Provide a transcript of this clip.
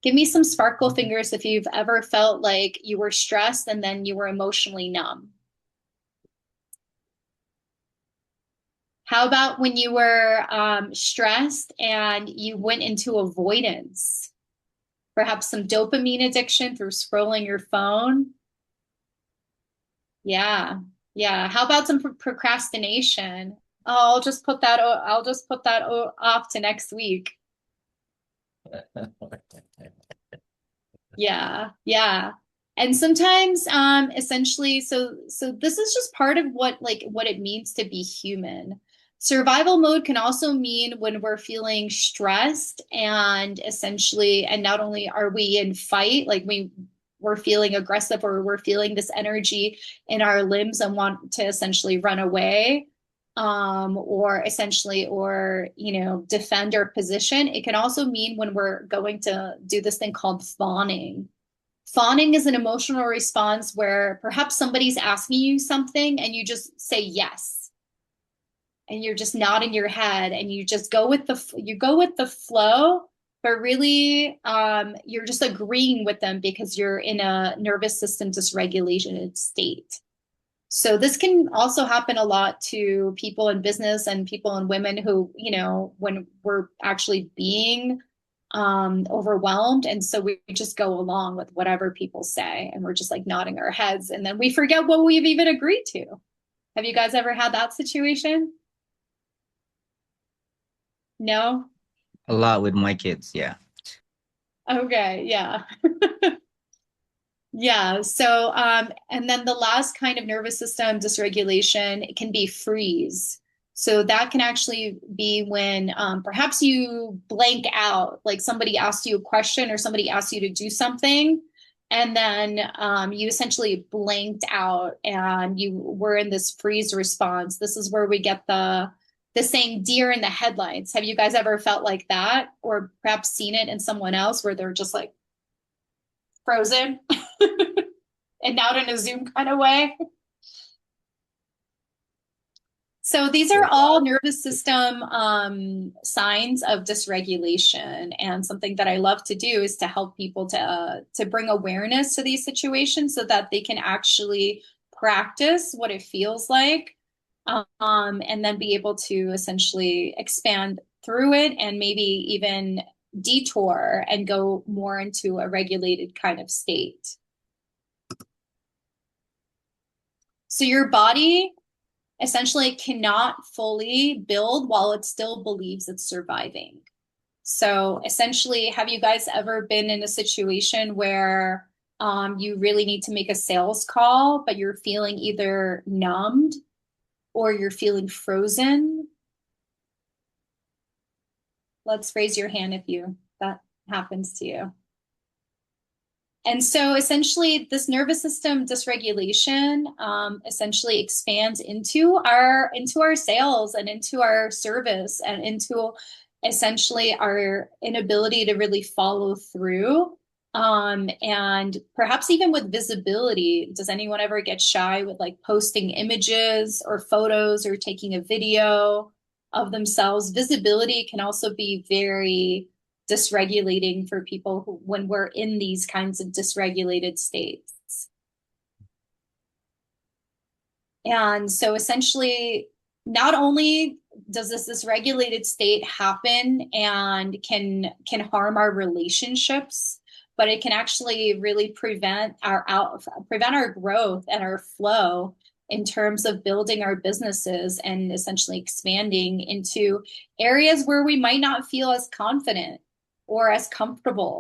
Give me some sparkle fingers if you've ever felt like you were stressed and then you were emotionally numb. How about when you were stressed and you went into avoidance? Perhaps some dopamine addiction through scrolling your phone. Yeah. Yeah. How about some procrastination? Oh, I'll just put that off to next week. Yeah. Yeah. And sometimes essentially so this is just part of what it means to be human. Survival mode can also mean when we're feeling stressed and essentially and not only are we in fight, like we're feeling aggressive or we're feeling this energy in our limbs and want to essentially run away or essentially or defend our position. It can also mean when we're going to do this thing called fawning. Fawning is an emotional response where perhaps somebody's asking you something and you just say yes, and you're just nodding your head and you just go with the flow, but really you're just agreeing with them because you're in a nervous system dysregulated state. So this can also happen a lot to people in business and people and women who, when we're actually being overwhelmed. And so we just go along with whatever people say and we're just like nodding our heads and then we forget what we've even agreed to. Have you guys ever had that situation? No? A lot with my kids, yeah. Okay, yeah. Yeah. So, and then the last kind of nervous system dysregulation, it can be freeze. So that can actually be when perhaps you blank out, like somebody asked you a question or somebody asked you to do something, and then you essentially blanked out and you were in this freeze response. This is where we get the saying deer in the headlights. Have you guys ever felt like that, or perhaps seen it in someone else where they're just like frozen? And not in a Zoom kind of way. So these are Yeah. all nervous system signs of dysregulation, and something that I love to do is to help people to bring awareness to these situations so that they can actually practice what it feels like, and then be able to essentially expand through it and maybe even detour and go more into a regulated kind of state. So your body essentially cannot fully build while it still believes it's surviving. So essentially, have you guys ever been in a situation where you really need to make a sales call, but you're feeling either numbed or you're feeling frozen? Let's raise your hand if you that happens to you. And so essentially, this nervous system dysregulation essentially expands into our sales and into our service and into essentially our inability to really follow through. And perhaps even with visibility, does anyone ever get shy with like posting images or photos or taking a video of themselves? Visibility can also be very dysregulating for people who, when we're in these kinds of dysregulated states. And so essentially, not only does this dysregulated state happen and can harm our relationships, but it can actually really prevent our growth and our flow in terms of building our businesses and essentially expanding into areas where we might not feel as confident or as comfortable.